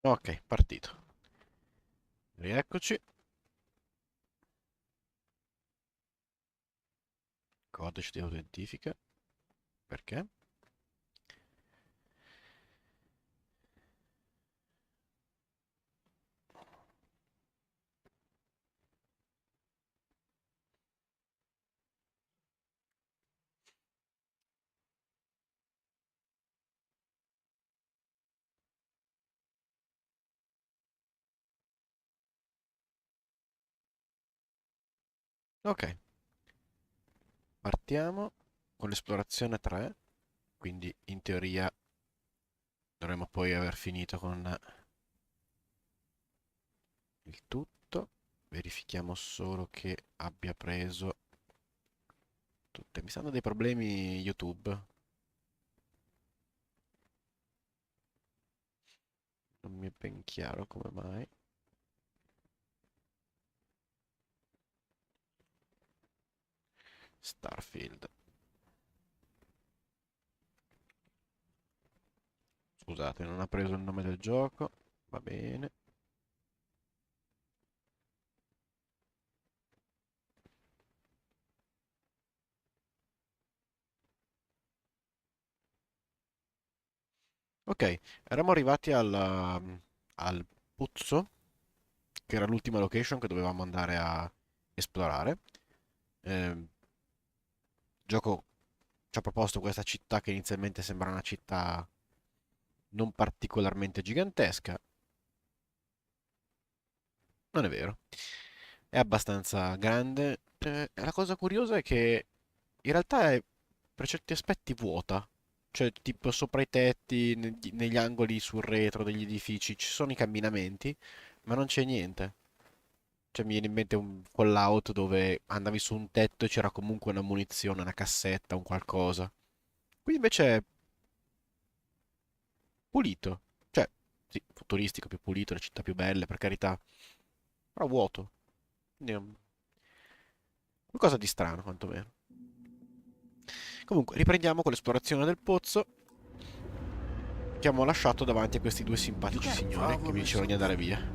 Ok, partito. Rieccoci. Codice di autentifica. Perché? Ok, partiamo con l'esplorazione 3. Quindi in teoria dovremmo poi aver finito con il tutto. Verifichiamo solo che abbia preso tutte. Mi stanno dei problemi YouTube. Non mi è ben chiaro come mai. Starfield. Scusate, non ha preso il nome del gioco. Va bene. Ok, eravamo arrivati al Pozzo, che era l'ultima location che dovevamo andare a esplorare. Il gioco ci ha proposto questa città che inizialmente sembra una città non particolarmente gigantesca. Non è vero. È abbastanza grande. La cosa curiosa è che in realtà è per certi aspetti vuota. Cioè, tipo sopra i tetti, negli angoli sul retro degli edifici, ci sono i camminamenti, ma non c'è niente. Cioè, mi viene in mente un Fallout dove andavi su un tetto e c'era comunque una munizione, una cassetta, un qualcosa. Qui invece è pulito. Cioè, sì, futuristico, più pulito, le città più belle, per carità. Però vuoto. Quindi è qualcosa di strano, quantomeno. Comunque, riprendiamo con l'esplorazione del pozzo che abbiamo lasciato davanti a questi due You simpatici got a signori che problem mi or dicevano di andare something? via.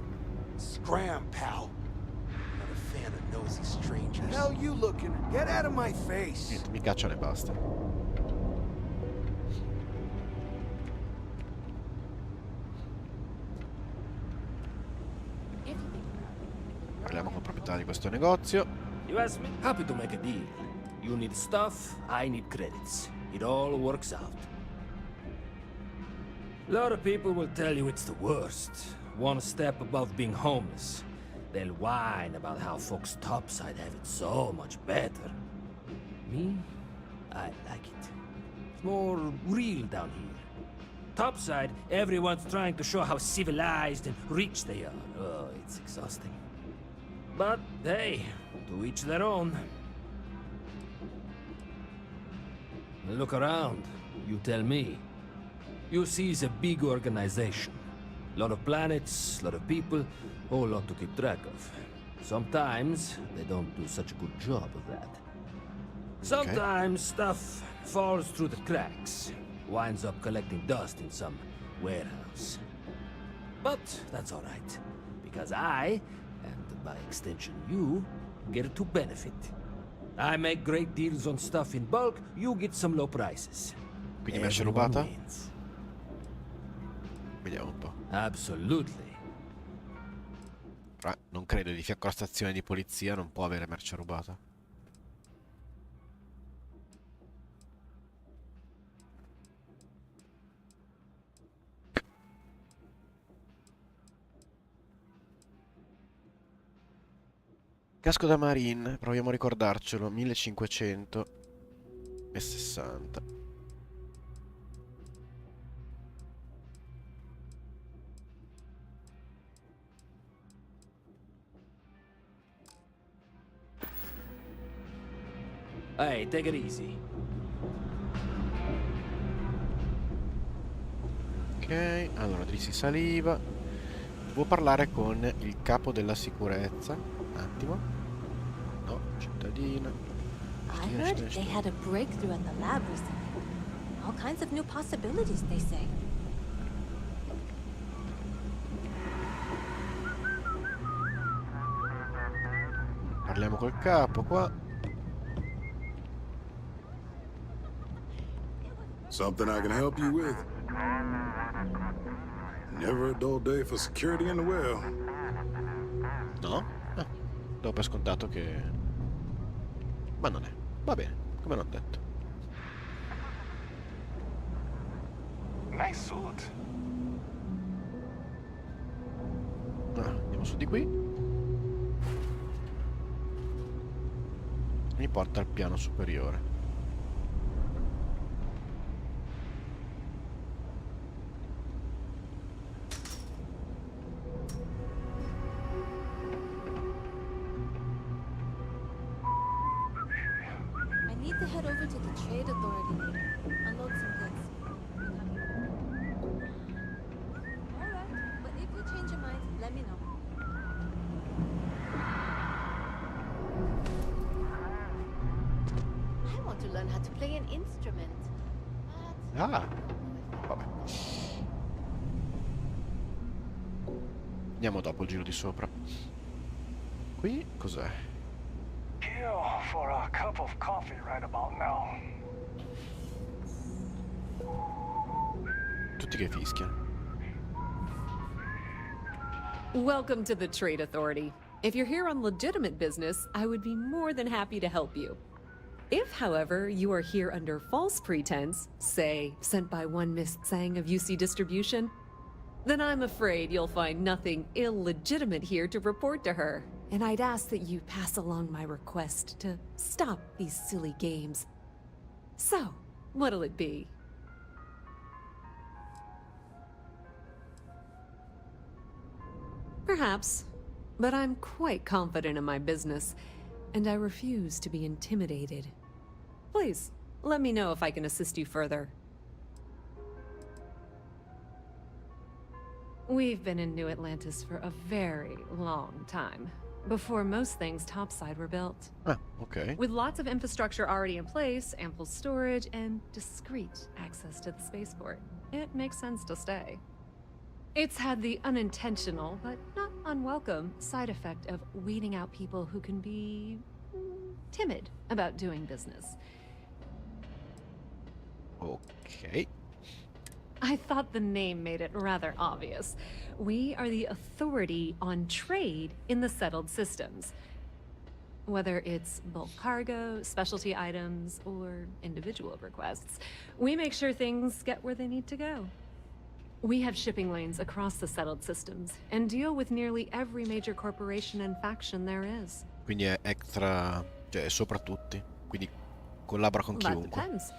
Scram, pal. Not a fan of nosy strangers. Hell you looking at? Get out of my face. Niente, mi cacciano e basta. Parliamo col proprietario di questo negozio. You ask me? Happy to make a deal. You need stuff, I need credits. It all works out. A lot of people will tell you it's the worst. One step above being homeless. They'll whine about how folks topside have it so much better. Me? I like it. It's more real down here. Topside, everyone's trying to show how civilized and rich they are. Oh, it's exhausting. But hey, to each their own. Look around. You tell me. You see it's a big organization. Lot of planets, lot of people, whole lot to keep track of. Sometimes they don't do such a good job of that. Sometimes stuff falls through the cracks, winds up collecting dust in some warehouse. But that's all right, because I, and by extension you, get to benefit. I make great deals on stuff in bulk, you get some low prices. Quindi merce Everyone rubata? wins. Vediamo un po'. Absolutely. Non credo, di fianco alla stazione di polizia non può avere merce rubata. Casco da marine, proviamo a ricordarcelo, 1560. Hey, take it easy. Ok, allora lì si saliva. Devo parlare con il capo della sicurezza. Un attimo. No, cittadina. I heard they had a breakthrough at the lab recently. All kinds of new possibilities, they say. Parliamo col capo qua. Something I can help you with? Never a dull day for security in the well. No? Do per scontato che... Ma non è. Va bene, come l'ho detto. Nice suit. Andiamo su di qui. Mi porta al piano superiore. I need to head over to the trade authority later. Unload some goods. Alright, but if you change your mind, let me know. I want to learn how to play an instrument. But Ah, vabbè. Andiamo dopo il giro di sopra. Qui cos'è? Kill for a cup of coffee right about now. Tutti che fischiano. Welcome to the Trade Authority. If you're here on legitimate business, I would be more than happy to help you. If, however, you are here under false pretense, say, sent by one Miss Tsang of UC Distribution, then I'm afraid you'll find nothing illegitimate here to report to her. And I'd ask that you pass along my request to stop these silly games. So, what'll it be? Perhaps, but I'm quite confident in my business, and I refuse to be intimidated. Please, let me know if I can assist you further. We've been in New Atlantis for a very long time, before most things topside were built. Ah, ok. With lots of infrastructure already in place, ample storage, and discreet access to the spaceport, it makes sense to stay. It's had the unintentional, but not unwelcome, side effect of weeding out people who can be timid about doing business. Ok. I thought the name made it rather obvious. We are the authority on trade in the settled systems. Whether it's bulk cargo, specialty items, or individual requests, we make sure things get where they need to go. We have shipping lanes across the settled systems and deal with nearly every major corporation and faction there is. Quindi è extra, cioè è sopra tutti. Quindi collabora con That chiunque. depends.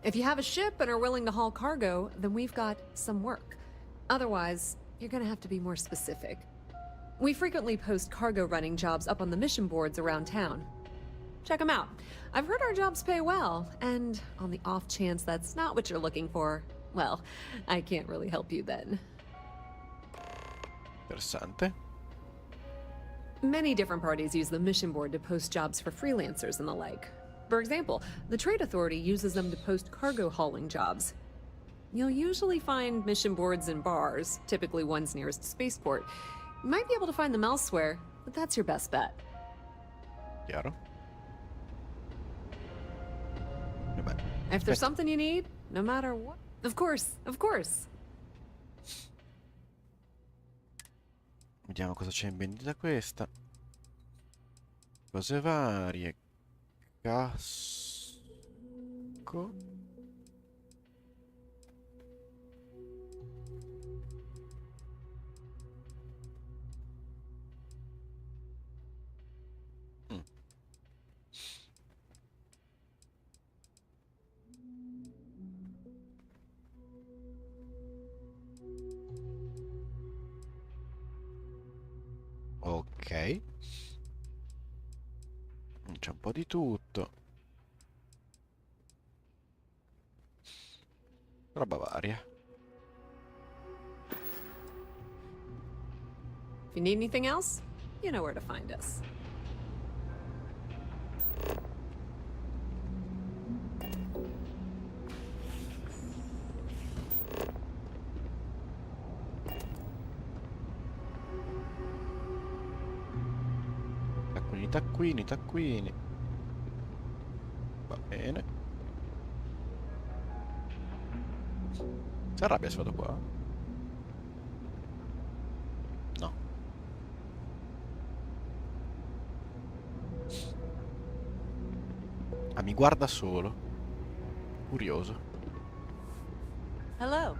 If you have a ship and are willing to haul cargo, then we've got some work. Otherwise, you're gonna have to be more specific. We frequently post cargo running jobs up on the mission boards around town. Check them out. I've heard our jobs pay well, and on the off chance that's not what you're looking for, well, I can't really help you then. Interessante. Many different parties use the mission board to post jobs for freelancers and the like. For example, the Trade Authority uses them to post cargo hauling jobs. You'll usually find mission boards in bars, typically ones nearest spaceport. You might be able to find them elsewhere, but that's your best bet. Chiaro. Vabbè. If there's Aspetta. something you need, no matter what... Of course, of course. Vediamo cosa c'è in vendita questa. Cose varie. Casco. Ok. C'è un po' di tutto. Roba varia. If you need anything else, you know where to find us. taccuini, taccuini. Va bene. Si arrabbia se vado qua? No. Ah, mi guarda solo. Curioso. Hello.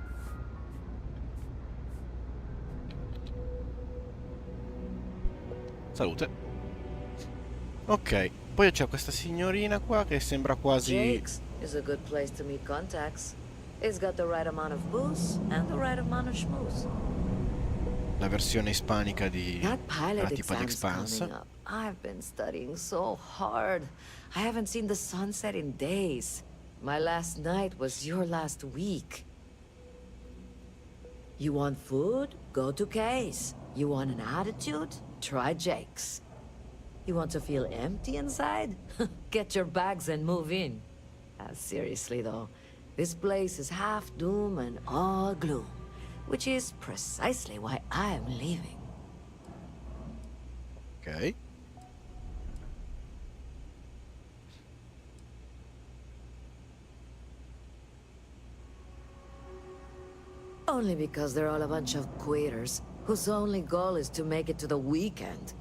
Salute. Ok, poi c'è questa signorina qua che sembra quasi... Jake's is a good place to meet contacts. It's got the right amount of booze and the right amount of schmooze. la versione ispanica That pilot della tipa di exam's Expanse. coming up. I've been studying so hard. I haven't seen the sunset in days. My last night was your last week. You want food? Go to Kay's. You want an attitude? Try Jake's. You want to feel empty inside? Get your bags and move in. Seriously though, this place is half doom and all gloom, which is precisely why I'm leaving. Ok. Only because they're all a bunch of quitters whose only goal is to make it to the weekend.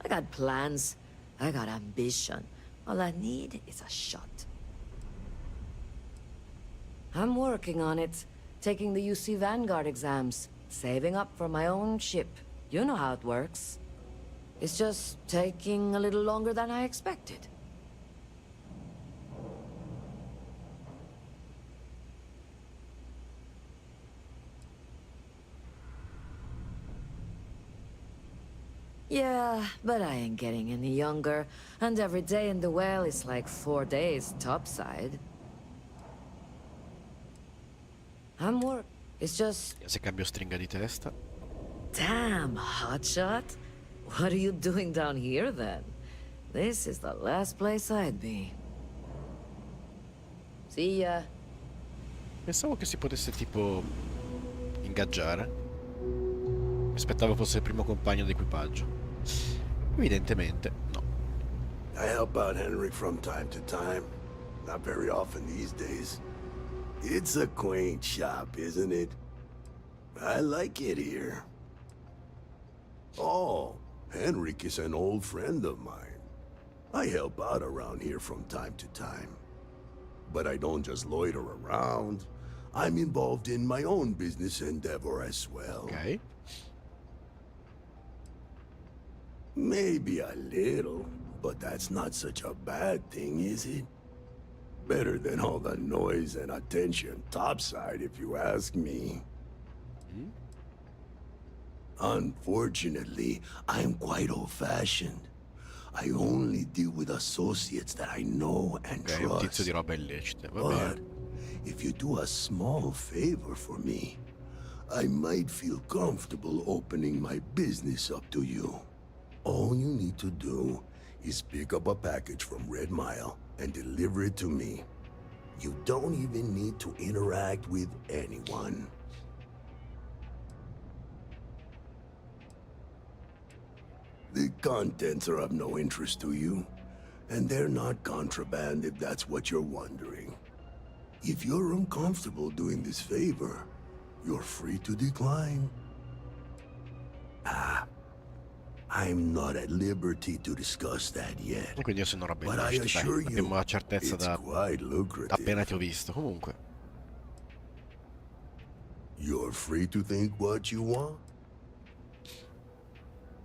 I got plans. I got ambition. All I need is a shot. I'm working on it. Taking the UC Vanguard exams. Saving up for my own ship. You know how it works. It's just taking a little longer than I expected. Yeah, but I ain't getting any younger, and every day in the well is like 4 days topside. It's just... Se cambio stringa di testa. Damn, hotshot. What are you doing down here, then? This is the last place I'd be. See ya. Pensavo che si potesse tipo ingaggiare. Aspettavo fosse il primo compagno d'equipaggio. Evidentemente no. I help out Henry from time to time. Not very often these days. It's a quaint shop, isn't it? I like it here. Oh, Henrik is an old friend of mine. I help out around here from time to time. But I don't just loiter around. I'm involved in my own business endeavor as well. Ok. Maybe a little, but that's not such a bad thing, is it? Better than all the noise and attention topside, if you ask me. Unfortunately, I'm quite old-fashioned. I only deal with associates that I know and Ok, un tizio di trust. roba illecita. Va But bene. if you do a small favor for me, I might feel comfortable opening my business up to you. All you need to do is pick up a package from Red Mile and deliver it to me. You don't even need to interact with anyone. The contents are of no interest to you, and they're not contraband if that's what you're wondering. If you're uncomfortable doing this favor, you're free to decline. I'm not at liberty to discuss that yet, Quindi io sono roba but I illecita. assure Dai, abbiamo you, la certezza it's da quite lucrative. appena ti ho visto. Comunque. You're free to think what you want.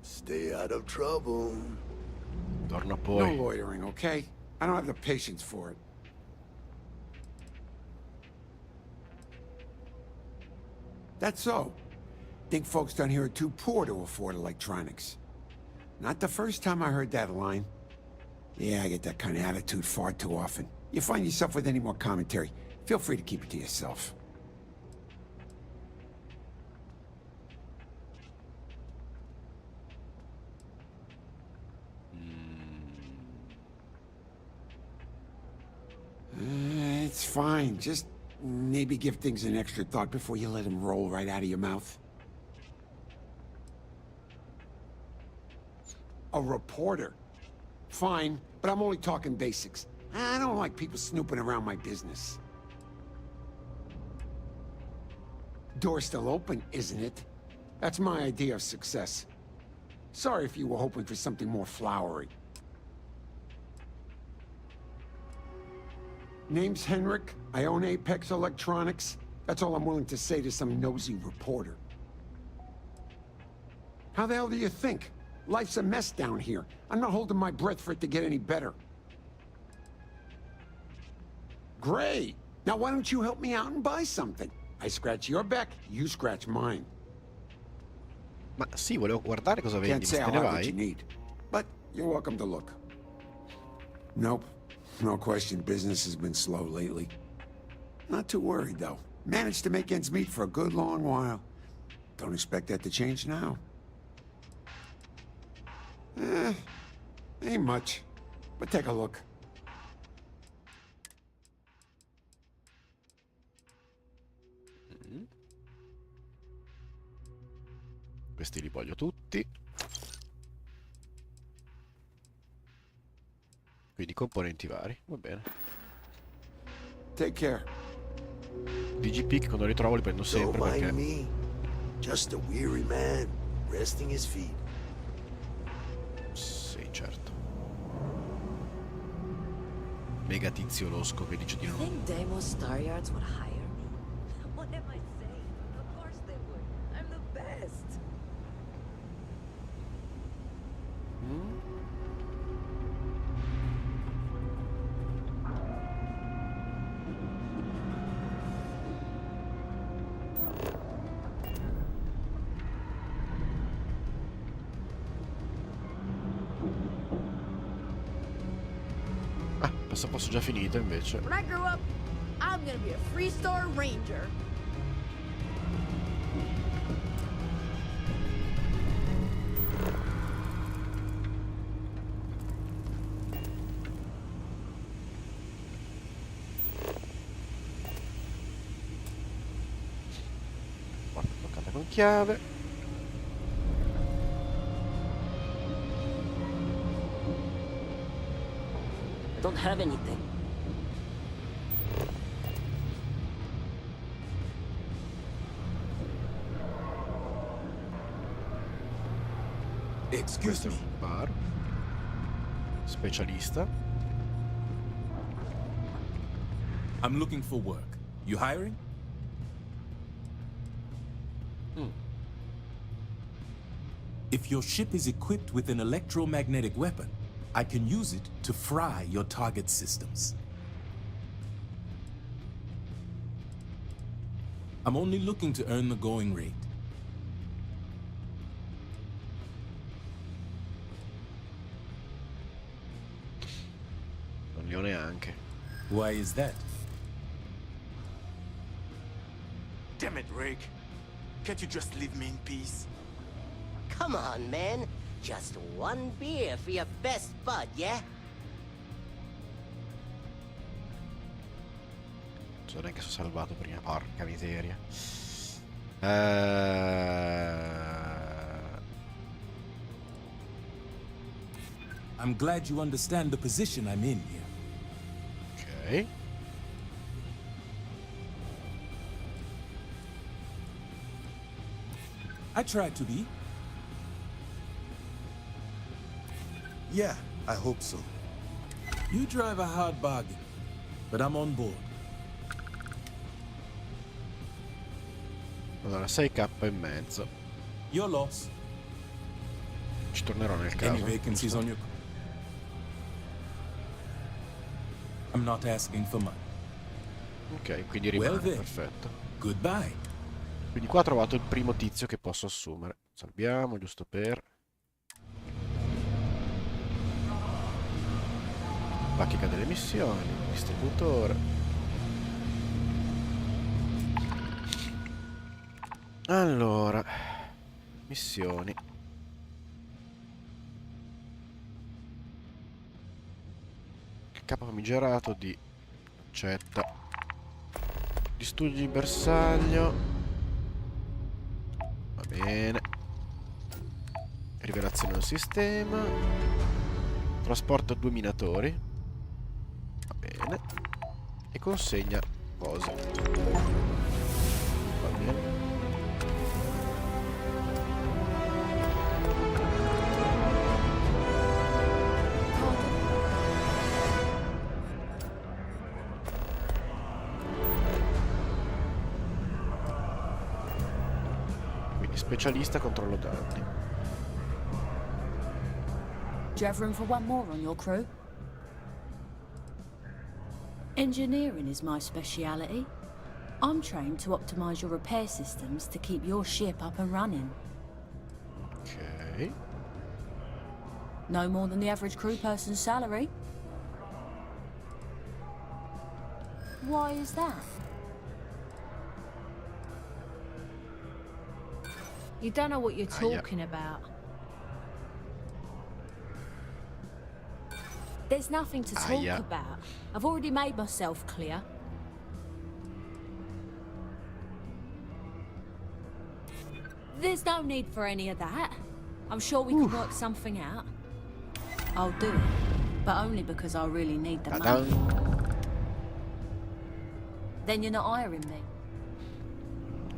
Stay out of trouble. Torno No poi. loitering, okay? I don't have the patience for it. That's so. Think folks down here are too poor to afford electronics. Not the first time I heard that line. Yeah, I get that kind of attitude far too often. You find yourself with any more commentary, feel free to keep it to yourself. It's fine. Just maybe give things an extra thought before you let them roll right out of your mouth. A reporter. Fine, but I'm only talking basics. I don't like people snooping around my business. Door's still open, isn't it? That's my idea of success. Sorry if you were hoping for something more flowery. Name's Henrik. I own Apex Electronics. That's all I'm willing to say to some nosy reporter. How the hell do you think? Life's a mess down here. I'm not holding my breath for it to get any better. Great! Now why don't you help me out and buy something? I scratch your back, you scratch mine. Ma sì, volevo guardare cosa Can't vendi, say ma I'll te ne have what you vai? need, but you're welcome to look. Nope. No question, business has been slow lately. Not too worried, though. Managed to make ends meet for a good long while. Don't expect that to change now. Ain't much. But take a look. Questi li voglio tutti. Quindi componenti vari, va bene. Take care. DGP quando li trovo li prendo Don't sempre mind perché... me. Just a weary man, resting his feet. Sì, certo. Mega tizio losco che dice di no. Think Deimos Star Yards would hire me? What am I saying? Of course they would. I'm the best. Ah, posso già finito invece. When I grow up, I'm gonna be a three-star ranger. Porta bloccata con chiave. I don't have anything. Questo è un bar. Specialista. I'm looking for work. You hiring? If your ship is equipped with an electromagnetic weapon, I can use it to fry your target systems. I'm only looking to earn the going rate. Non li ho neanche. Why is that? Damn it, Rick. Can't you just leave me in peace? Come on, man. Just one beer for your best bud, yeah? Non so neanche se ho salvato prima. Porca miseria. I'm glad you understand the position I'm in here. Ok. I tried to be. Yeah, I hope so. You drive a hard bargain, but I'm on board. Allora, 6k e mezzo. Your loss. Ci tornerò nel caso. Any vacancies on your... I'm not asking for money. Ok, quindi rimane, Well then. perfetto. Goodbye. Quindi qua ho trovato il primo tizio che posso assumere. Salviamo, giusto per... Bacheca delle missioni, distributore. Allora, missioni. Il capo famigerato di... accetta. Gli studi di bersaglio. Va bene. Rivelazione del sistema. Trasporta 2 minatori. Va bene. E consegna cose. Va bene. Quindi specialista controllo danni. Do you have room for one more on your crew? Engineering is my speciality. I'm trained to optimize your repair systems to keep your ship up and running. Ok. No more than the average crew person's salary. Why is that? You don't know what you're talking about. There's nothing to talk about. I've already made myself clear. There's no need for any of that. I'm sure we can work something out. I'll do it, but only because I really need the money. Then you're not hiring me.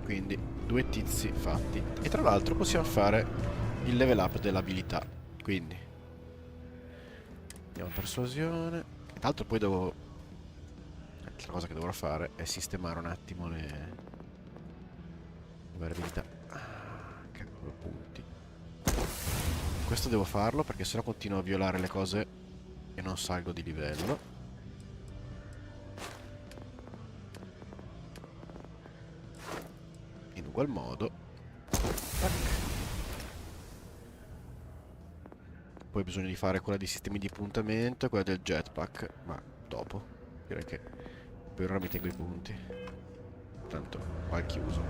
Quindi 2 tizi fatti. E tra l'altro possiamo fare il level up dell'abilità. Quindi andiamo a persuasione. E tra l'altro poi devo... L'altra cosa che dovrò fare è sistemare un attimo le varie abilità. Cavolo, punti. Questo devo farlo perché sennò continuo a violare le cose e non salgo di livello. In ugual modo. Tac. Poi ho bisogno di fare quella dei sistemi di puntamento e quella del jetpack, ma dopo. Direi che per ora mi tengo i punti. Tanto qua è chiuso.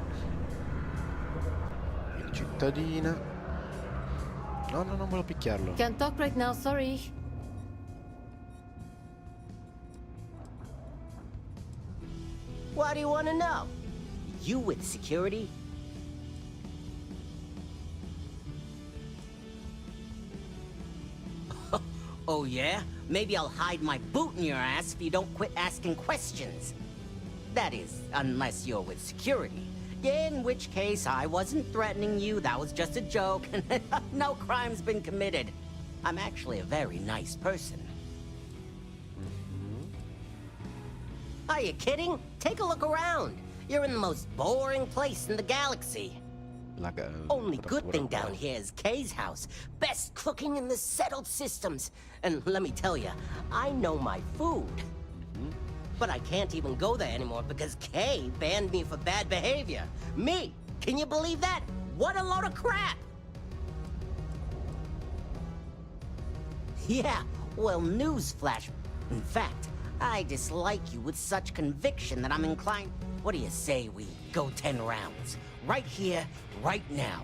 Quindi cittadina. No, no, non volevo picchiarlo. Can't talk right now, sorry. What do you want to know? You with security? Oh yeah? Maybe I'll hide my boot in your ass if you don't quit asking questions. That is, unless you're with security. In which case, I wasn't threatening you, that was just a joke, and no crime's been committed. I'm actually a very nice person. Are you kidding? Take a look around. You're in the most boring place in the galaxy. Only good thing down here is Kay's house. Best cooking in the settled systems. And let me tell you, I know my food. But I can't even go there anymore because Kay banned me for bad behavior. Me! Can you believe that? What a load of crap! Yeah, well, newsflash. In fact, I dislike you with such conviction that I'm inclined... What do you say we go 10 rounds? Right here, right now.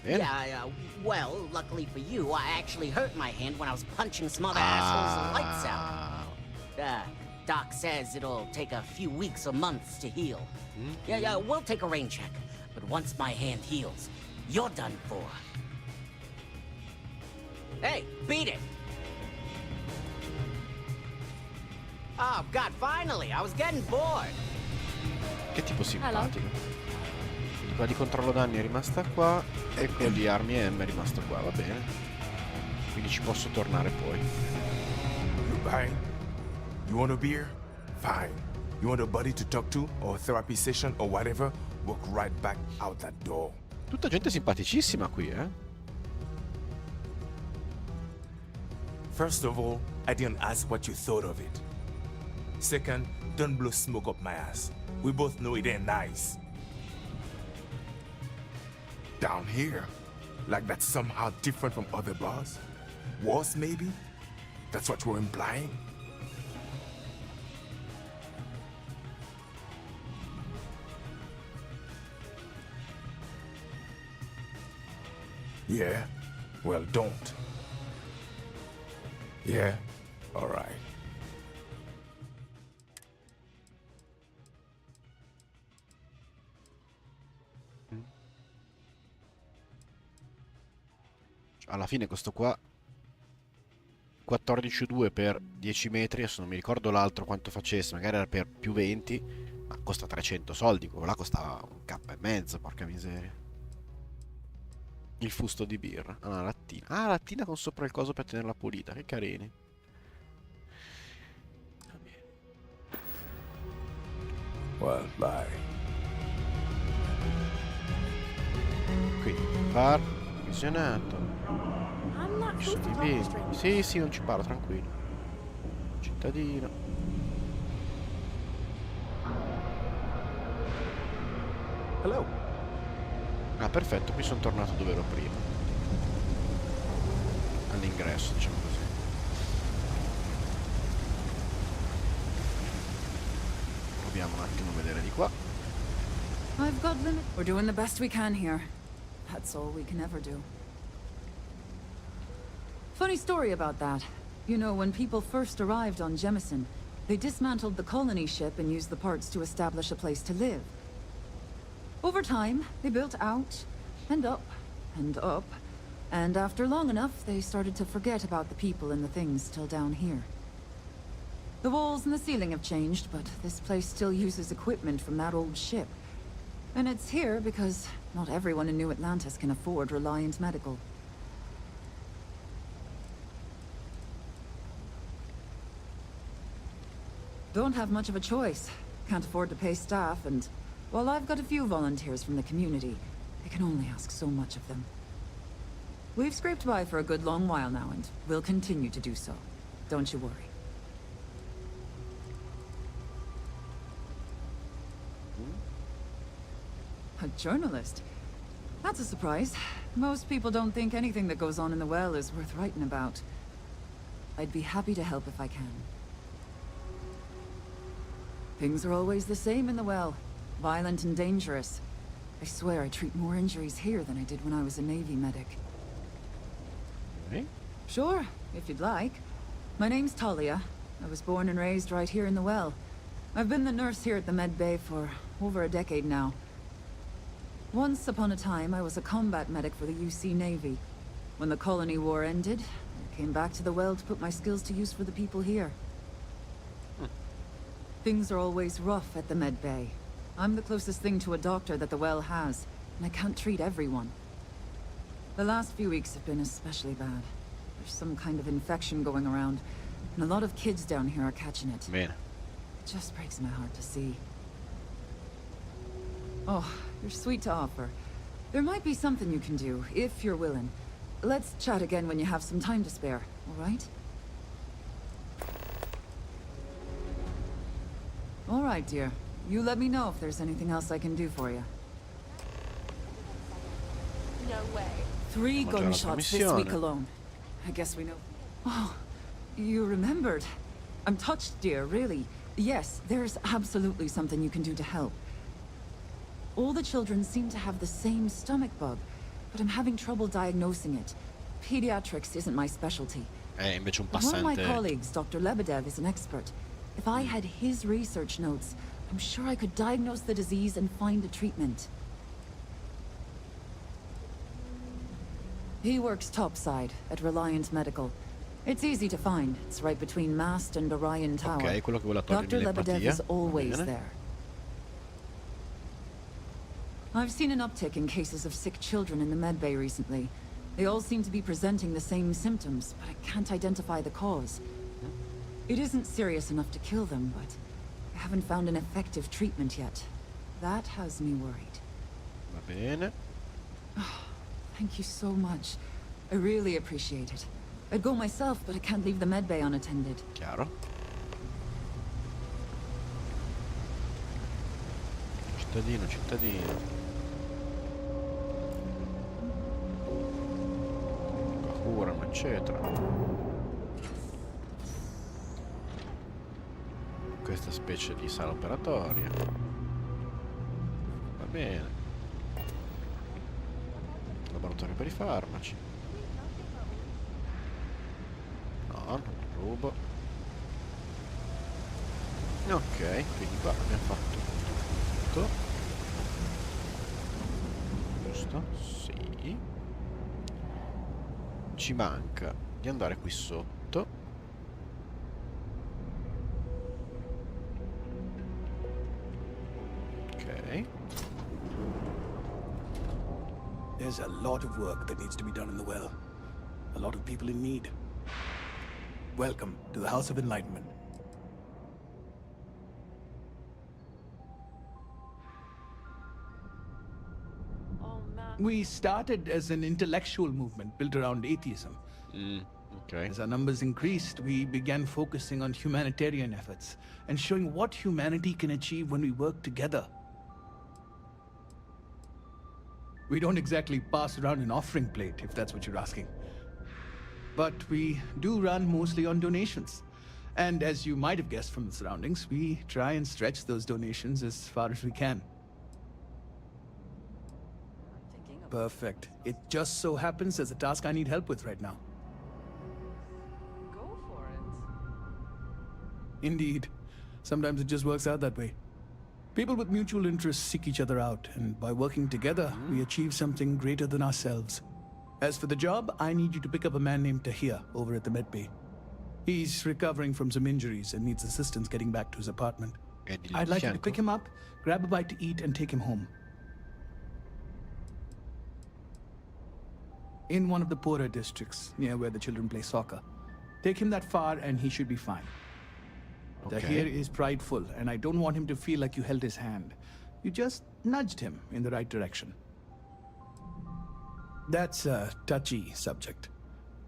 Yeah, well, luckily for you, I actually hurt my hand when I was punching some other assholes' lights out. Doc says it'll take a few weeks or months to heal. Yeah, we'll take a rain check. But once my hand heals, you're done for. Hey, beat it! Oh, God, finally! I was getting bored! Che tipo simpatico. Quindi quella di controllo danni è rimasta qua e quella di armi e M è rimasto qua, va bene. Quindi ci posso tornare poi. You buying? You want a beer? Fine. You want a buddy to talk to, or a therapy session, or whatever? Walk right back out that door. Tutta gente simpaticissima qui, eh? First of all, I didn't ask what you thought of it. Second, don't blow smoke up my ass. We both know it ain't nice. Down here? Like that's somehow different from other bars? Worse, maybe? That's what we're implying? Yeah? Well, don't. Yeah? All right. Alla fine questo qua 14,2 per 10 metri, adesso non mi ricordo l'altro quanto facesse, magari era per più 20, ma costa 300 soldi, quello là costava un K e mezzo, porca miseria. Il fusto di birra, ah, la lattina. Ah, lattina con sopra il coso per tenerla pulita, che carini. Well, bye. Quindi, far visionato. I'm not Ci supposed sono to i talk to beni. strangers. Sì, sì, non ci parlo, tranquillo. Cittadino. Hello. Ah, perfetto, qui sono tornato dove ero prima. All'ingresso, diciamo così. Proviamo un attimo a vedere di qua. I've got limit. We're doing the best we can here. That's all we can ever do. Funny story about that. You know, when people first arrived on Jemison, they dismantled the colony ship and used the parts to establish a place to live. Over time, they built out, and up, and up, and after long enough, they started to forget about the people and the things still down here. The walls and the ceiling have changed, but this place still uses equipment from that old ship. And it's here because not everyone in New Atlantis can afford Reliant Medical. Don't have much of a choice. Can't afford to pay staff, and while I've got a few volunteers from the community, I can only ask so much of them. We've scraped by for a good long while now, and we'll continue to do so. Don't you worry. A journalist? That's a surprise. Most people don't think anything that goes on in the well is worth writing about. I'd be happy to help if I can. Things are always the same in the well. Violent and dangerous. I swear I treat more injuries here than I did when I was a Navy medic. Okay. Sure, if you'd like. My name's Talia. I was born and raised right here in the well. I've been the nurse here at the med bay for over a decade now. Once upon a time, I was a combat medic for the UC Navy. When the colony war ended, I came back to the well to put my skills to use for the people here. Things are always rough at the med bay. I'm the closest thing to a doctor that the well has, and I can't treat everyone. The last few weeks have been especially bad. There's some kind of infection going around, and a lot of kids down here are catching it. Bene. It just breaks my heart to see. Oh, you're sweet to offer. There might be something you can do, if you're willing. Let's chat again when you have some time to spare, all right? All right, dear. You let me know if there's anything else I can do for you. No way. 3 Mangiare la gunshots this trasmissione. week alone. I guess we know. Oh, you remembered. I'm touched, dear, really. Yes, there's absolutely something you can do to help. All the children seem to have the same stomach bug, but I'm having trouble diagnosing it. Pediatrics isn't my specialty. Invece un But one of my passante. colleagues, Dr. Lebedev, is an expert. If I had his research notes, I'm sure I could diagnose the disease and find a treatment. He works topside at Reliant Medical. It's easy to find. It's right between Mast and Orion Tower. Ok, quello che vuole togliermi Dr. Lebedev l'empatia. is always Bene. there. I've seen an uptick in cases of sick children in the medbay recently. They all seem to be presenting the same symptoms, but I can't identify the cause. It isn't serious enough to kill them, but I haven't found an effective treatment yet. That has me worried. Va bene. Thank you so much. I really appreciate it. I'd go myself, but I can't leave the medbay unattended. Chiaro. Cittadino, cittadino. Curano, eccetera. Questa specie di sala operatoria. Va bene. Laboratorio per i farmaci. No, non rubo. Ok, quindi qua abbiamo fatto tutto. Giusto? Sì. Ci manca di andare qui sotto. Ok. There's a lot of work that needs to be done in the well. A lot of people in need. Welcome to the House of Enlightenment. We started as an intellectual movement built around atheism. Okay. As our numbers increased, we began focusing on humanitarian efforts and showing what humanity can achieve when we work together. We don't exactly pass around an offering plate, if that's what you're asking. But we do run mostly on donations. And as you might have guessed from the surroundings, we try and stretch those donations as far as we can. Perfect. It just so happens there's a task I need help with right now. Go for it. Indeed. Sometimes it just works out that way. People with mutual interests seek each other out, and by working together, we achieve something greater than ourselves. As for the job, I need you to pick up a man named Tahir over at the medbay. He's recovering from some injuries and needs assistance getting back to his apartment. I'd like you to pick him up, grab a bite to eat, and take him home. In one of the poorer districts, near where the children play soccer. Take him that far and he should be fine. Okay. Tahir is prideful, and I don't want him to feel like you held his hand. You just nudged him in the right direction. That's a touchy subject.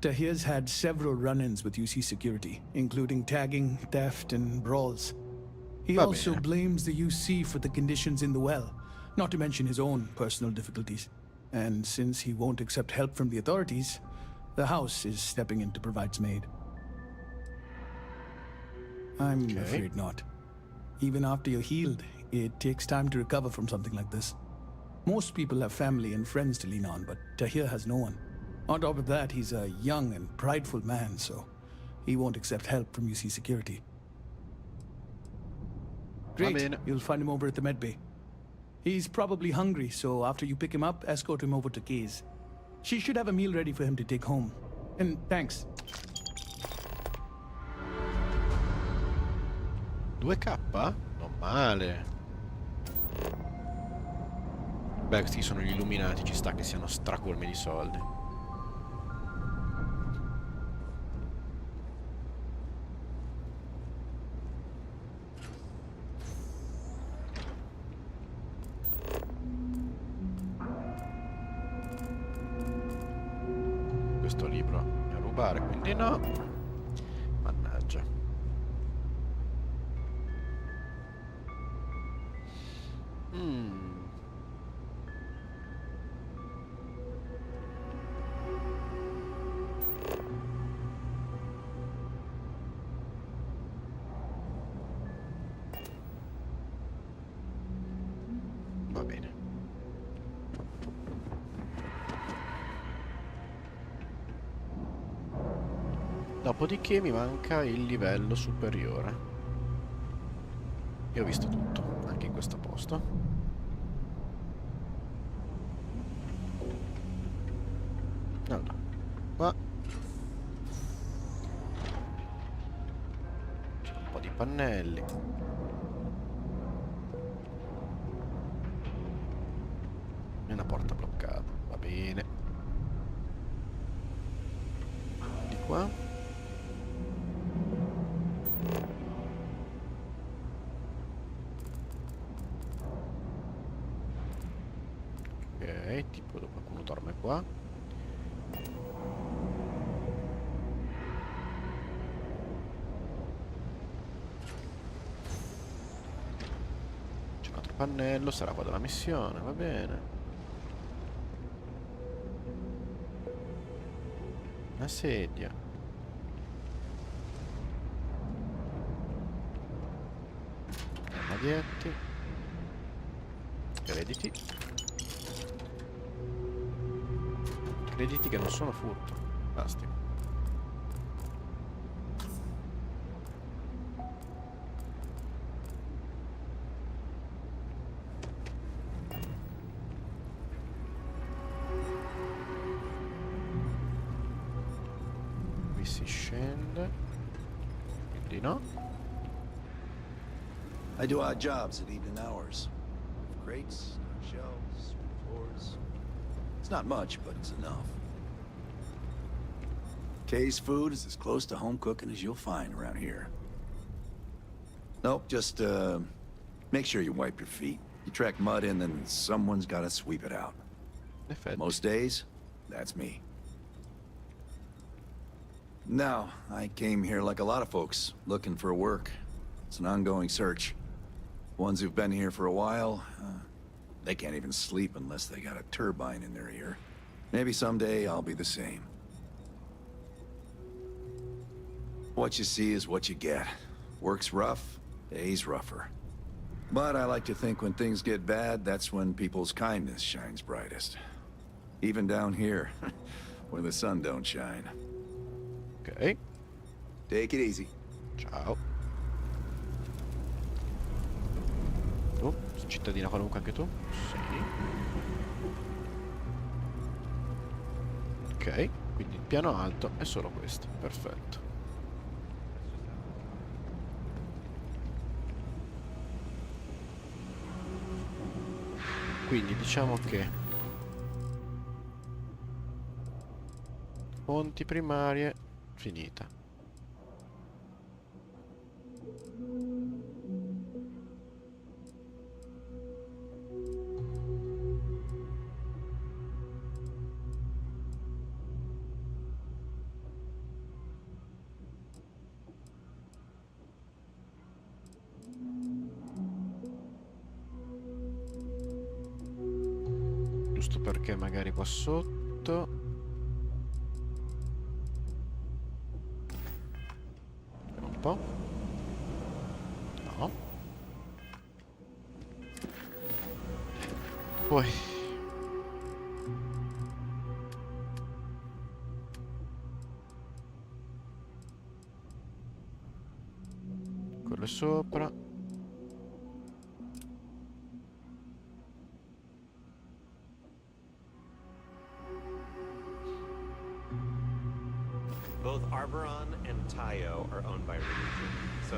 Tahir's had several run-ins with UC security, including tagging, theft, and brawls. He also blames the UC for the conditions in the well, not to mention his own personal difficulties. And since he won't accept help from the authorities, the house is stepping in to provide some aid. I'm afraid not. Even after you're healed, it takes time to recover from something like this. Most people have family and friends to lean on, but Tahir has no one. On top of that, he's a young and prideful man, so he won't accept help from UC security. Great, you'll find him over at the medbay. He's probably hungry, so after you pick him up, escort him over to Kay's. She should have a meal ready for him to take home. And thanks. 2K? Non male. Beh, questi sono gli illuminati, ci sta che siano stracolmi di soldi. Questo libro è a rubare, quindi no. Mannaggia. Va bene. Dopodiché mi manca il livello superiore. Io ho visto tutto, anche in questo posto. Allora, qua c'è un po' di pannelli. E una porta bloccata, va bene. Di qua. Ok, tipo qualcuno dorme qua. C'è un altro pannello, sarà qua della missione, va bene. Una sedia. Armadietti. Crediti. Crediti che non sono furto. Basti. si scende. Quindi no. I do odd jobs at evening hours. Crates, shelves, floors. It's not much, but it's enough. Kay's food is as close to home cooking as you'll find around here. Nope, just, make sure you wipe your feet. You track mud in, then someone's gotta sweep it out. Most days, that's me. No, I came here like a lot of folks, looking for work. It's an ongoing search. Ones who've been here for a while, they can't even sleep unless they got a turbine in their ear. Maybe someday I'll be the same. What you see is what you get. Work's rough, day's rougher. But I like to think when things get bad, that's when people's kindness shines brightest. Even down here, where the sun don't shine. Ok. Take it easy. Ciao. Tu? Cittadina qualunque anche tu? Sì. Ok, quindi il piano alto è solo questo. Perfetto. Quindi diciamo che fonti primarie finita. Giusto perché magari qua sotto. Vediamo un po'. No. Poi quello sopra. Both Arboron and Tayo are owned by Religion, so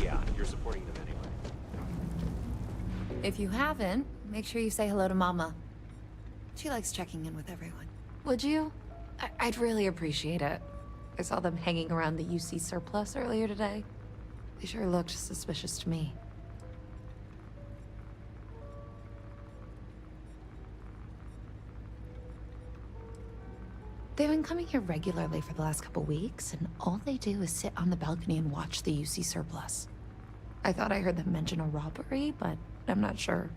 yeah, you're supporting them anyway. If you haven't, make sure you say hello to Mama. She likes checking in with everyone. Would you? I'd really appreciate it. I saw them hanging around the UC surplus earlier today. They sure looked suspicious to me. They've been coming here regularly for the last couple weeks, and all they do is sit on the balcony and watch the UC surplus. I thought I heard them mention a robbery, but I'm not sure.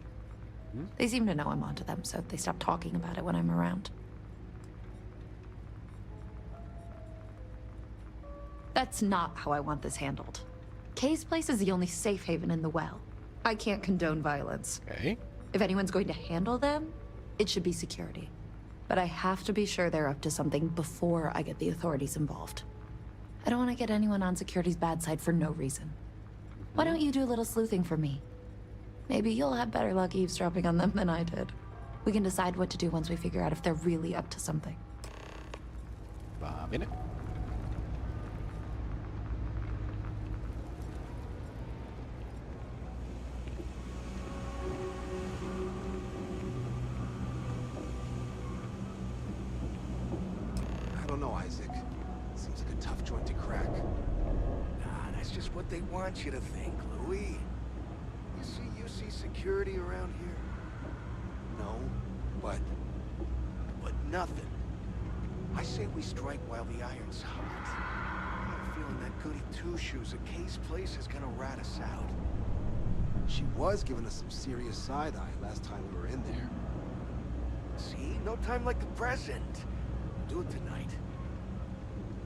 They seem to know I'm onto them, so they stop talking about it when I'm around. That's not how I want this handled. Kay's place is the only safe haven in the well. I can't condone violence. Okay. If anyone's going to handle them, it should be security. But I have to be sure they're up to something before I get the authorities involved. I don't want to get anyone on security's bad side for no reason. Why don't you do a little sleuthing for me? Maybe you'll have better luck eavesdropping on them than I did. We can decide what to do once we figure out if they're really up to something. Va bene. I don't know, Isaac. Seems like a tough joint to crack. Nah, that's just what they want you to think, Louis. You see security around here? No, but nothing. I say we strike while the iron's hot. I have a feeling that goody two-shoes at Kay's place is gonna rat us out. She was giving us some serious side-eye last time we were in there. See? No time like the present. Do it tonight.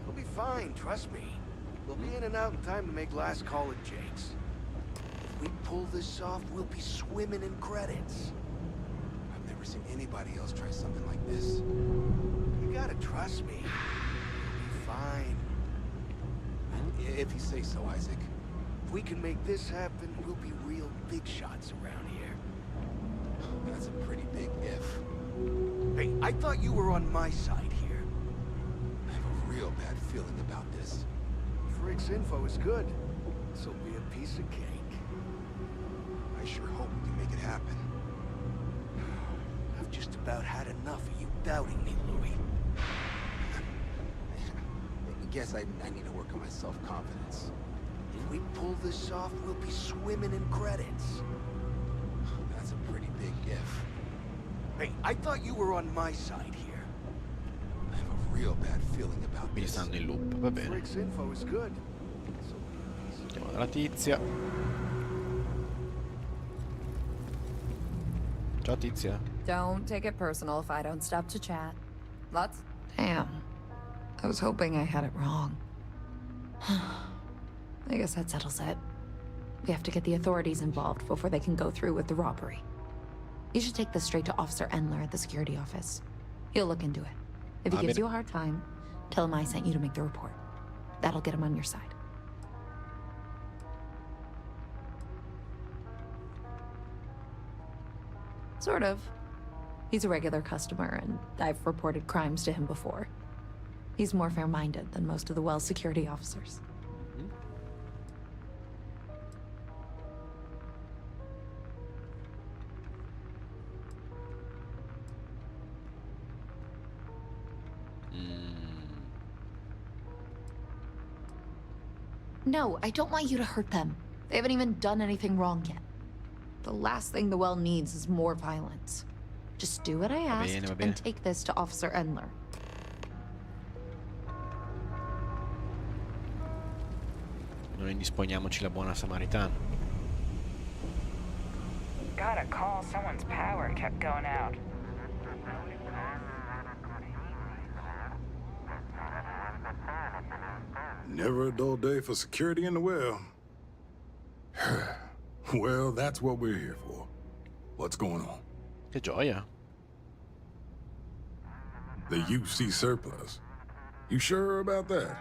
We'll be fine, trust me. We'll be in and out in time to make last call at Jake's. If we pull this off, we'll be swimming in credits. I've never seen anybody else try something like this. You gotta trust me. We'll be fine. If you say so, Isaac. If we can make this happen, we'll be real big shots around here. That's a pretty big if. Hey, I thought you were on my side here. I have a real bad feeling about this. Frick's info is good. This'll be a piece of cake. I sure hope we can make it happen. I've just about had enough of you doubting me, Louis. I guess I need to work on my self-confidence. If we pull this off, we'll be swimming in credits. That's a pretty big if. Hey, I thought you were on my side here. I have a real bad feeling about Quindi this. stanno in loop, va bene. Frick's info is good. Andiamo dalla tizia. Ciao tizia. Don't take it personal if I don't stop to chat. Lots? Damn. I was hoping I had it wrong. I guess that settles it. We have to get the authorities involved before they can go through with the robbery. You should take this straight to Officer Endler at the security office. He'll look into it. If he gives you a hard time, tell him I sent you to make the report. That'll get him on your side. Sort of. He's a regular customer, and I've reported crimes to him before. He's more fair-minded than most of the Wells security officers. No, I don't want you to hurt them. They haven't even done anything wrong yet. The last thing the well needs is more violence. Just do what I asked and take this to Officer Endler. Noi indisponiamoci la buona samaritana. Got a call, someone's power kept going out. Never a dull day for security in the well. Well, that's what we're here for. What's going on? Che gioia. The UC surplus. You sure about that?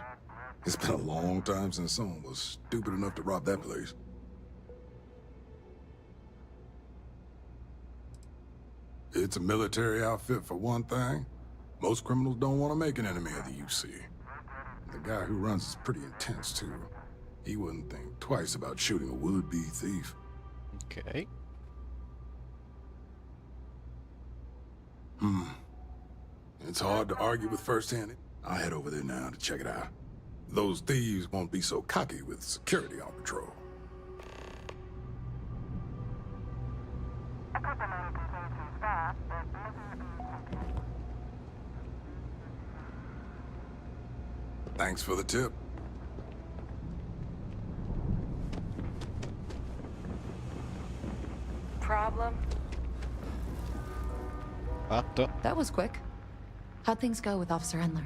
It's been a long time since someone was stupid enough to rob that place. It's a military outfit for one thing. Most criminals don't want to make an enemy of the UC. The guy who runs is pretty intense, too. He wouldn't think twice about shooting a would-be thief. Okay. It's hard to argue with first-hand. I'll head over there now to check it out. Those thieves won't be so cocky with security on patrol. Thanks for the tip. Problem? Fatto. That was quick. How'd things go with Officer Endler?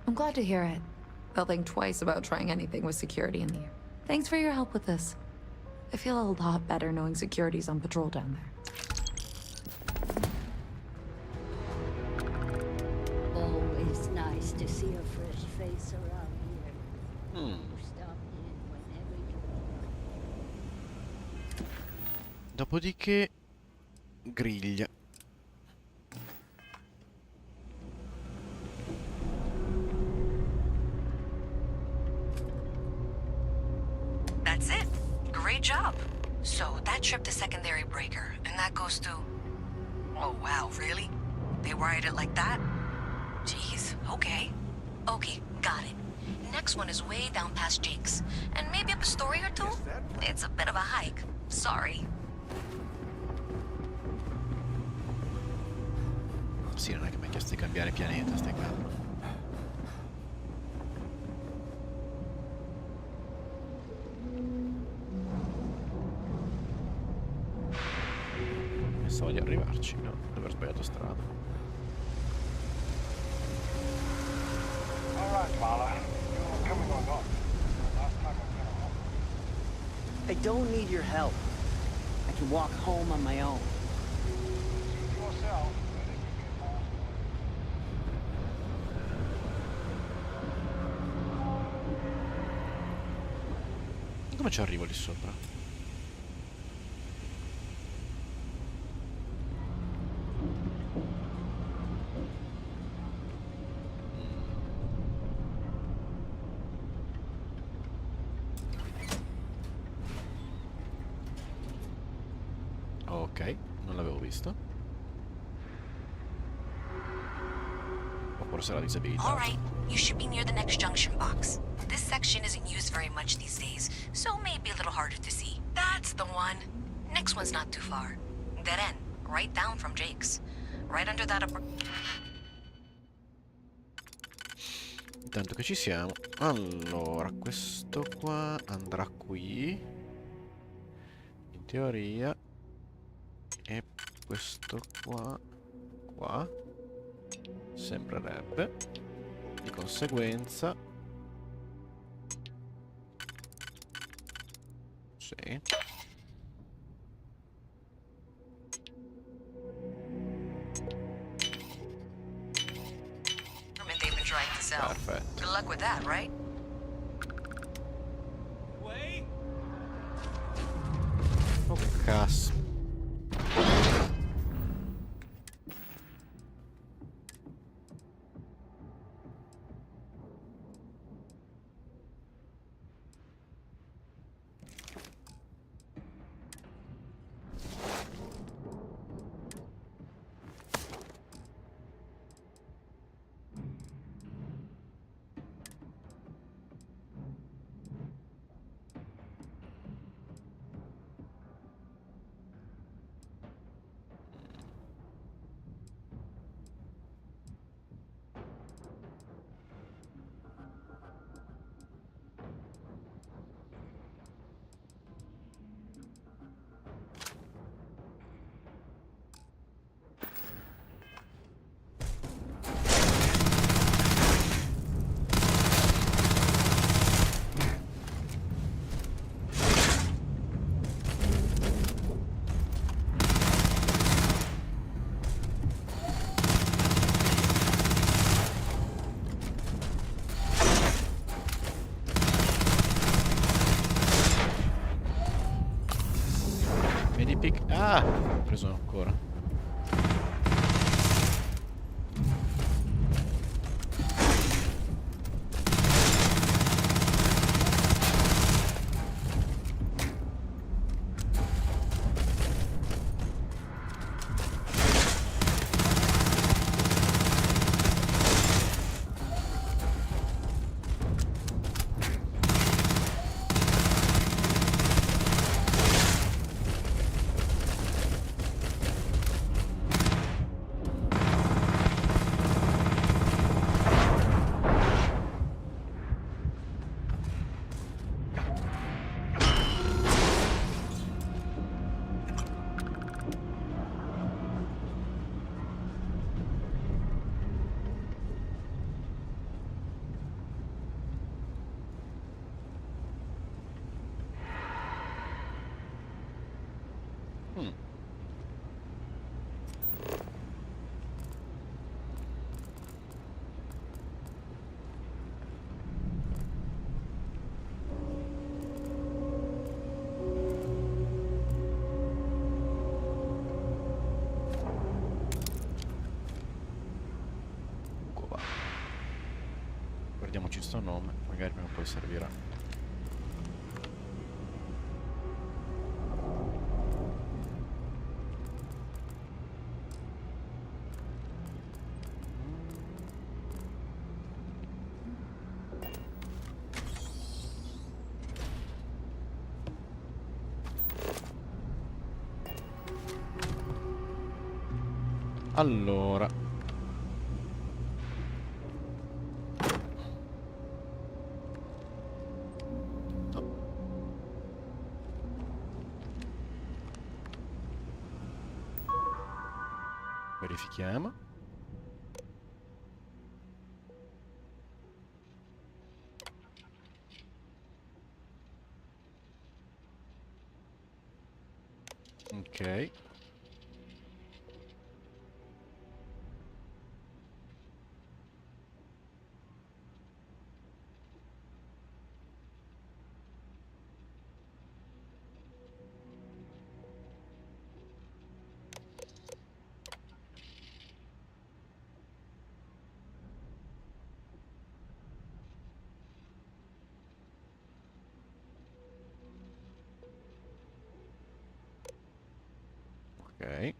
I'm glad to hear it. They'll think twice about trying anything with security in the air. Thanks for your help with this. I feel a lot better knowing security's on patrol down there. Always nice to see a fresh face around here. You stop in whenever you want. Dopodiché griglia. That's it. Great job. So that trip to secondary breaker, and that goes to... Oh wow, really? They wired it like that? Jeez, okay. Okay, got it. Next one is way down past Jake's. And maybe up a story or two? It's a bit of a hike. Sorry. Sì, non è che mi ha chiesto di cambiare pianeta, stai calmo. Pensavo di arrivarci, no? Di aver sbagliato strada. All right, Marla. You were coming on up. Last time I went home. I don't need your help. I can walk home on my own. Suit yourself. Come ci arrivo lì sopra? Ok, non l'avevo visto. O forse l'ha disabilitato. Alright, you should be near the next junction box. This section isn't used very much these days, so maybe a little harder to see. That's the one. Next one's not too far. Dead end, right down from Jake's. Right under that upper... Intanto che ci siamo. Allora, questo qua andrà qui. In teoria. E questo qua. Qua. Sembrerebbe. Di conseguenza. Sì. They've been trying to sell. Perfetto. Good luck with that, right? Oh, cazzo. Ah, ho preso ancora. Guardiamoci sto nome, magari prima o poi servirà. Allora, verifichiamo. Ok. Ok.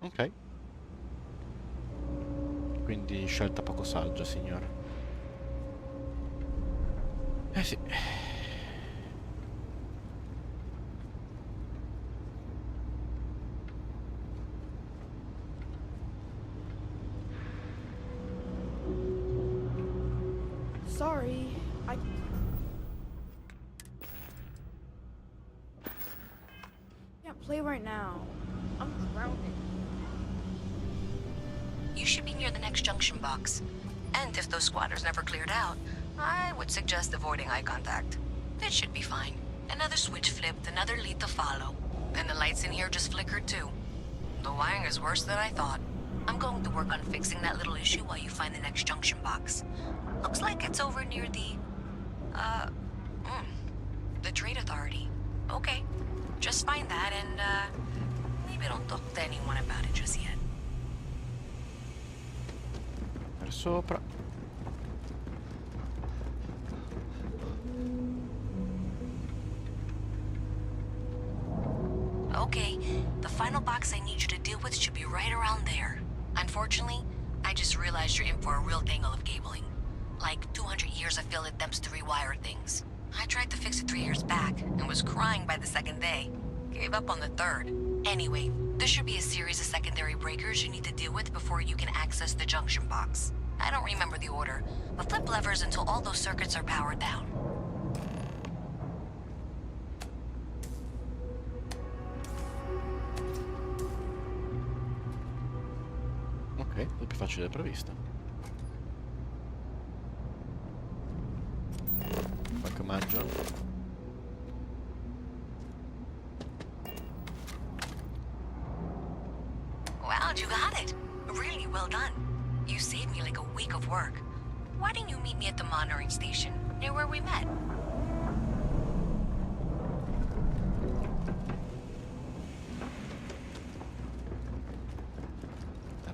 Ok. Quindi scelta poco saggia, signora. Eh sì. Sorry, I can't play right now. I'm drowning. You should be near the next junction box. And if those squatters never cleared out, I would suggest avoiding eye contact. It should be fine. Another switch flipped, another lead to follow. And the lights in here just flickered too. The wiring is worse than I thought. I'm going to work on fixing that little issue while you find the next junction box. Looks like it's over near the Trade Authority. Okay, just find that and, maybe don't talk to anyone about it just yet. Per sopra. Okay, the final box I need you to deal with should be right around there. Unfortunately, I just realized you're in for a real tangle of cabling. Like 200 years of field attempts to rewire things. I tried to fix it 3 years back and was crying by the second day. Gave up on the third. Anyway, there should be a series of secondary breakers you need to deal with before you can access the junction box. I don't remember the order, but flip levers until all those circuits are powered down. Ok, è più facile del previsto. Qualche omaggio. Wow, you got it. Really well done. You saved me like a week of work. Why didn't you meet me at the monitoring station, near where we met?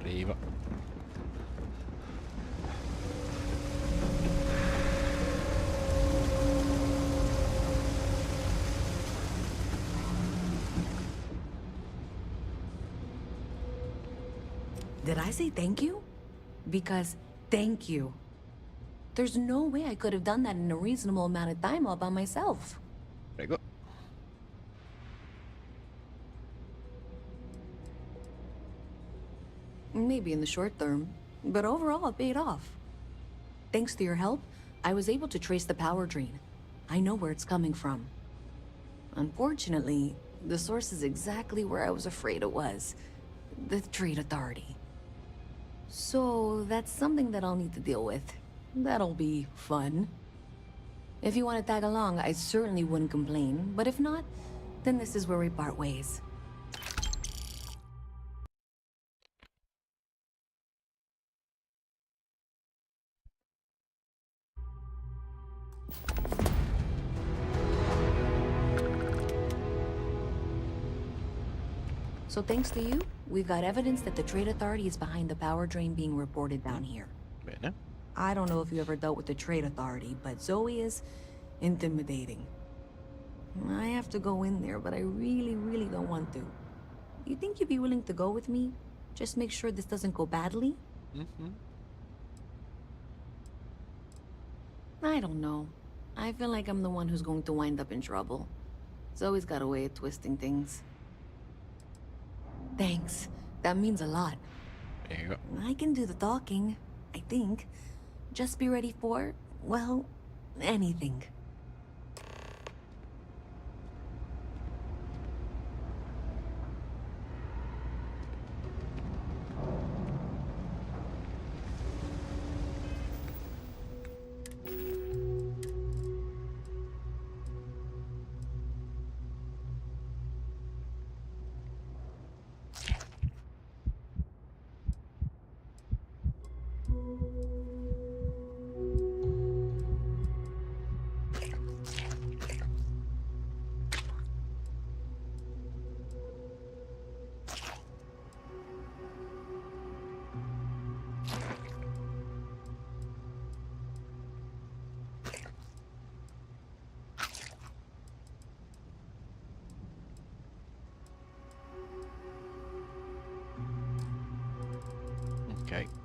Arriva. Did I say thank you? Because thank you. There's no way I could have done that in a reasonable amount of time all by myself. Prego. Maybe in the short term, but overall it paid off. Thanks to your help, I was able to trace the power drain. I know where it's coming from. Unfortunately, the source is exactly where I was afraid it was. The Trade Authority. So that's something that I'll need to deal with. That'll be fun. If you want to tag along, I certainly wouldn't complain, but if not, then this is where we part ways. So thanks to you, we've got evidence that the Trade Authority is behind the power drain being reported down here. Bene. I don't know if you ever dealt with the Trade Authority, but Zoe is intimidating. I have to go in there, but I really don't want to. You think you'd be willing to go with me? Just make sure this doesn't go badly? I don't know. I feel like I'm the one who's going to wind up in trouble. Zoe's got a way of twisting things. Thanks. That means a lot. Prego. I can do the talking, I think. Just be ready for, well, anything. Ok.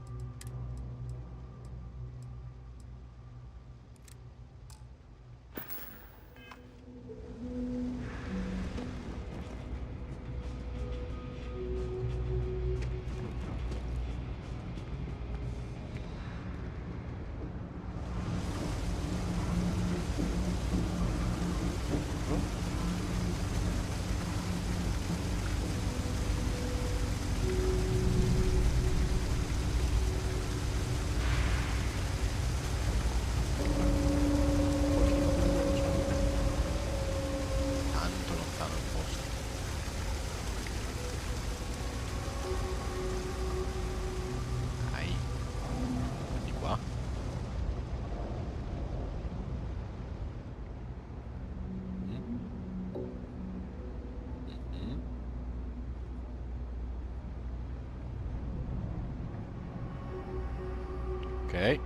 Tanto lontano il posto. Dai. Di qua. Ok.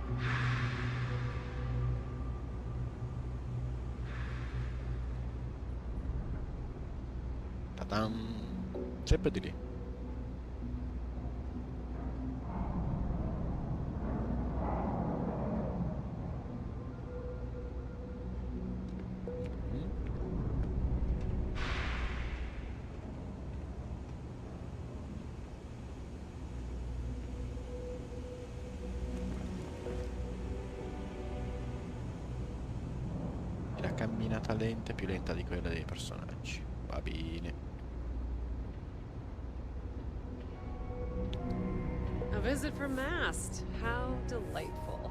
Ta-dam. Sempre di lì. La camminata lenta è più lenta di quella dei personaggi. Va bene. A visit from Mast. How delightful.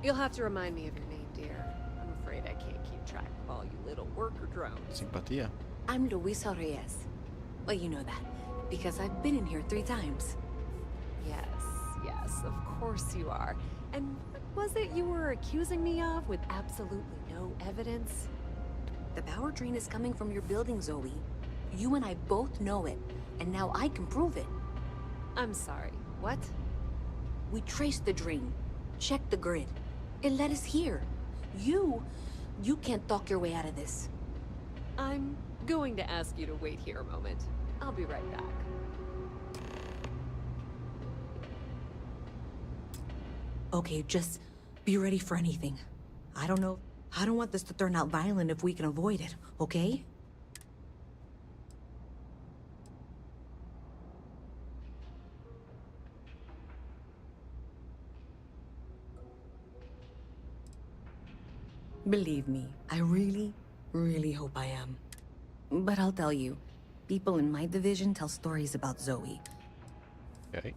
You'll have to remind me of your name, dear. I'm afraid I can't keep track of all you little worker drones. Simpatia. I'm Luisa Reyes. Well, you know that, because I've been in here 3 times. Yes, of course you are. And what was it you were accusing me of with absolutely no evidence? The power drain is coming from your building, Zoe. You and I both know it, and now I can prove it. I'm sorry, what? We traced the drain, checked the grid. It led us here. You can't talk your way out of this. I'm going to ask you to wait here a moment. I'll be right back. Okay, just be ready for anything. I don't know. I don't want this to turn out violent if we can avoid it, okay? Believe me, I really, really hope I am. But I'll tell you, people in my division tell stories about Zoe. Ok.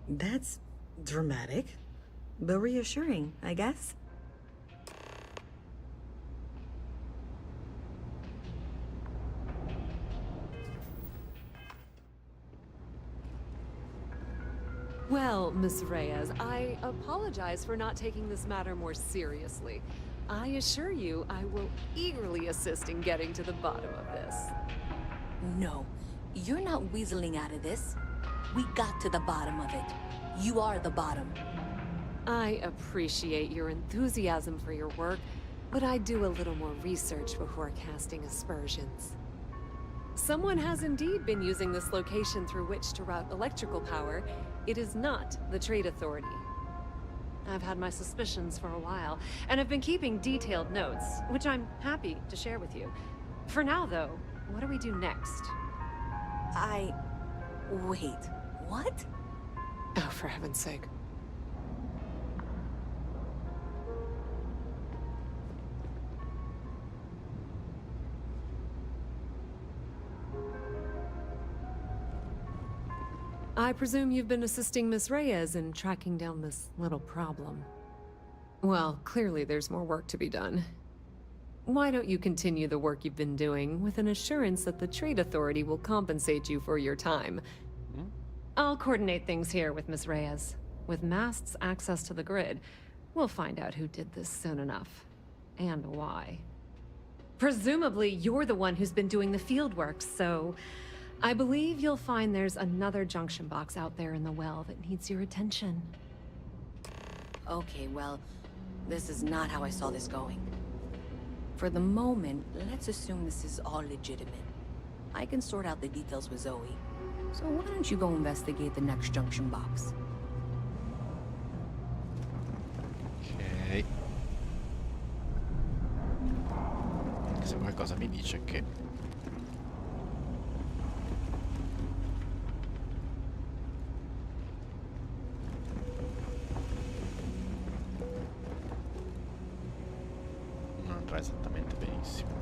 That's dramatic, but reassuring, I guess. Well, Miss Reyes, I apologize for not taking this matter more seriously. I assure you, I will eagerly assist in getting to the bottom of this. No, you're not weaseling out of this. We got to the bottom of it. You are the bottom. I appreciate your enthusiasm for your work, but I do a little more research before casting aspersions. Someone has indeed been using this location through which to route electrical power. It is not the Trade Authority. I've had my suspicions for a while, and have been keeping detailed notes, which I'm happy to share with you. For now, though, what do we do next? Wait, what? Oh, for heaven's sake. I presume you've been assisting Miss Reyes in tracking down this little problem. Well, clearly there's more work to be done. Why don't you continue the work you've been doing with an assurance that the Trade Authority will compensate you for your time? I'll coordinate things here with Miss Reyes. With Mast's access to the grid, we'll find out who did this soon enough. And why. Presumably, you're the one who's been doing the field work, so I believe you'll find there's another junction box out there in the well that needs your attention. Okay, well, this is not how I saw this going. For the moment, let's assume this is all legitimate. I can sort out the details with Zoe. So why don't you go investigate the next junction box? Ok. Anche se qualcosa mi dice che... non andrà esattamente benissimo.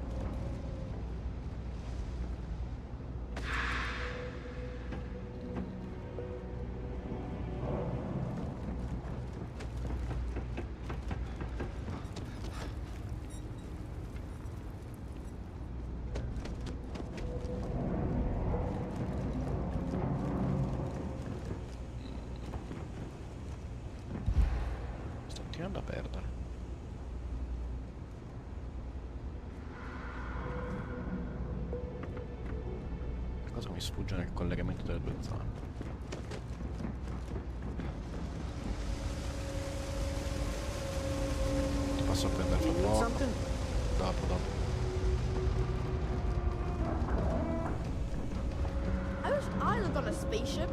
Sto tirando a perdere. Cosa mi sfugge nel collegamento delle due zone? Ti posso prendere fra poco? Dopo. I wish I lived on a spaceship.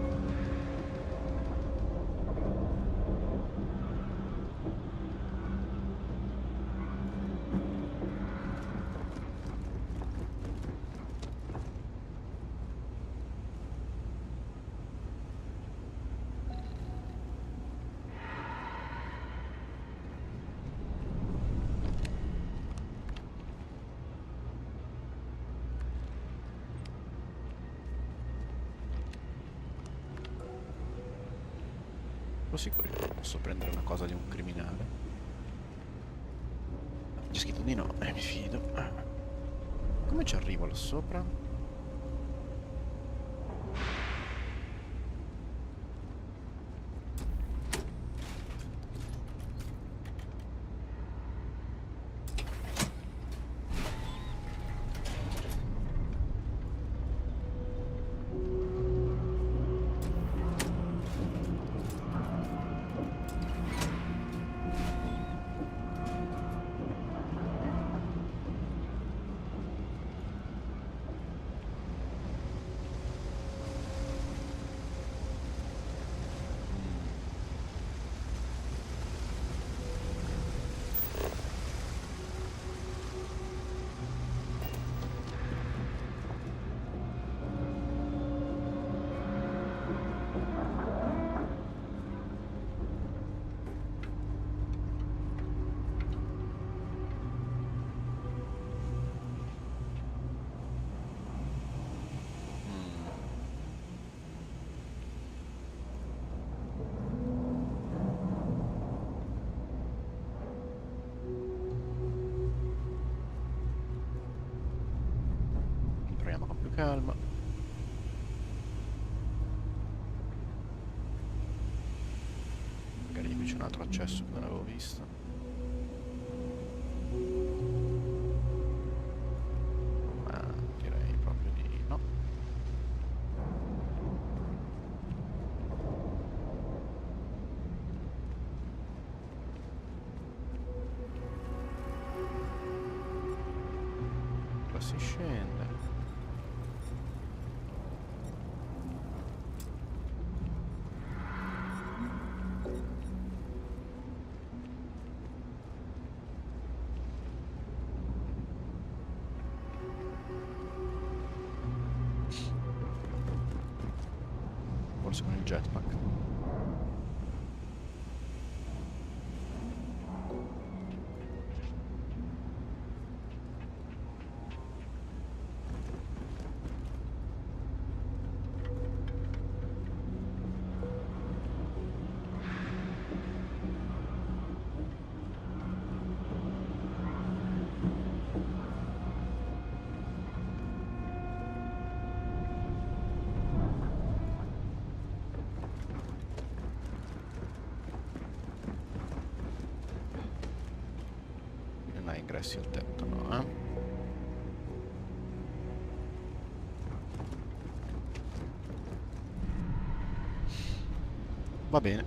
Sono sicuro che non posso prendere una cosa di un criminale. C'è scritto di no, mi fido. Come ci arrivo là sopra? Proviamo con più calma. Magari qui c'è un altro accesso che non avevo visto. Ma direi proprio di no. Qua si scende. Forse con il jetpack. ha ingressi al tetto, no, Va bene.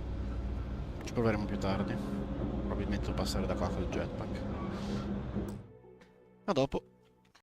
Ci proveremo più tardi. Probabilmente devo passare da qua col jetpack. A dopo.